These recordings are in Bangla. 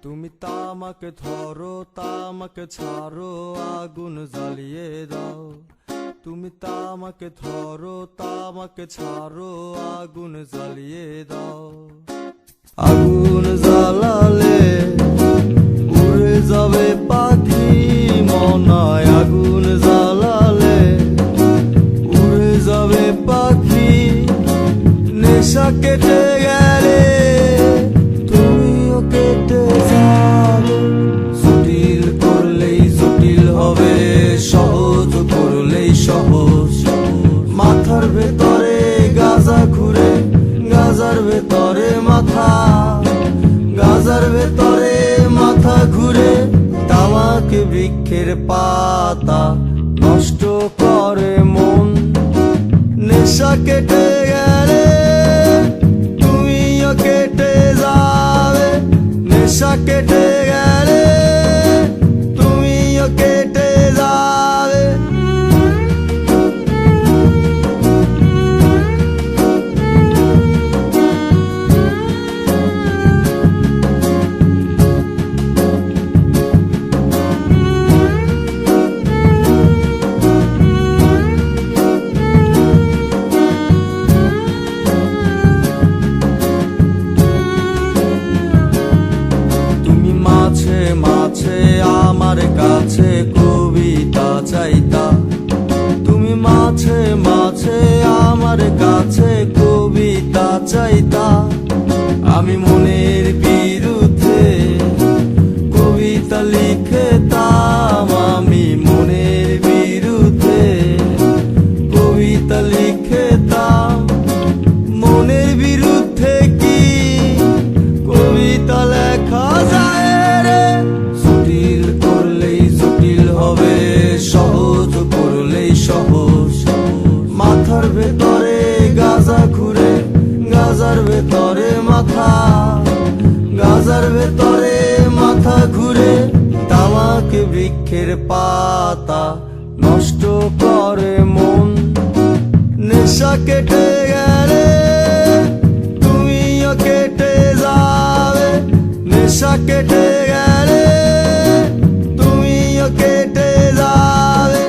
তুমি তামাকে ধরো তামাকে ছাড়ো আগুন জ্বালিয়ে দাও। তুমি তামাকে ধরো তামাকে ছাড়ো আগুন জ্বালিয়ে দাও। আগুন জ্বালালে উড়ে যাবে পাখি মনায়। আগুন জ্বালালে উড়ে যাবে পাখি। নেশা কেটে গেলে তুমিও কেটে যাবে। জটিল করলেই জটিল হবে, সহজ করলেই সহজ। মাথার ভেতরে গাজা ঘুরে, গাজার ভেতরে মাথা, গাজার ভেতরে মাথা ঘুরে। তামাক বৃক্ষের পাতা নষ্ট করে মন। নেশা কেটে গেলে তুমিও কেটে যাবে। নেশা কেটে গেলে তুমিও কেটে যাবে। মাঝে আমার কাছে কবিতা চাইতা। তুমি মাঝে মাঝে আমার কাছে কবিতা চাইতা। আমি মনের বিরুদ্ধে কবিতা লিখতাম। আমি মনের বিরুদ্ধে কবিতা লিখতাম। মনের বিরুদ্ধে কি কবিতা লেখা যায়? সহজ করলেই সহজ। মাথার ভেতরে গাজা ঘুরে, গাজার ভেতরে মাথা, গাজার ভেতরে মাথা ঘুরে। তামাক বৃক্ষের পাতা নষ্ট করে মন। নেশা কেটে গেলে তুমিও কেটে যাবে। নেশা কেটে গেলে তুমিও কেটে যাবে।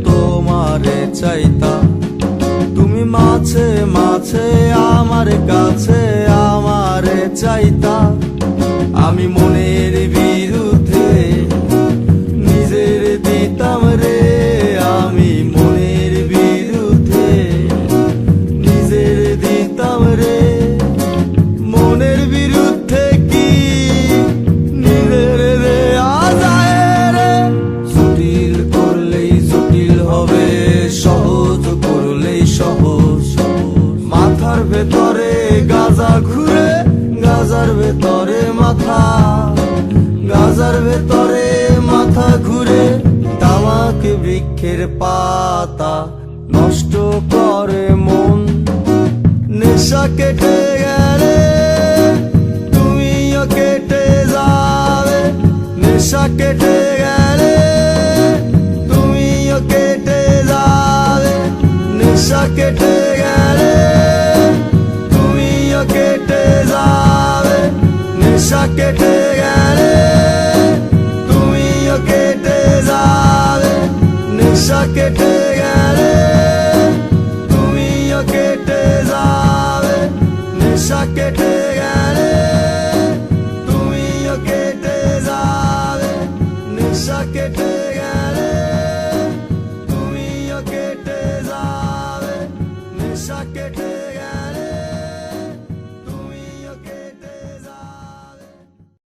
তোমারে চাইতা। তুমি মাঝে মাঝে আমার কাছে আমারে চাইতা। আমি মনের বিরুদ্ধে নিজের দিতাম রে। আমি মনের বিরুদ্ধে নিজের দিতাম রে। মনের বিরুদ্ধে কি নিজের দেয়া যায় রে? জটিল করলেই জটিল হবে, সহজ করলেই সহজ। মাথার ভেতরে গাজা ঘুরে, গাজার ভেতরে মাথা, গাজার ভেতরে মাথা ঘুরে। তামাক বৃক্ষের পাতা নষ্ট করে মন। নেশা কেটে গেলে তুমিও কেটে যাবে। নেশা কেটে গেলে তুমিও কেটে যাবে। নেশা কেটে গেলে তুমিও কেটে যাবে। নেশা কেটে গেলে তুমিও কেটে যাবে। নেশা কেটে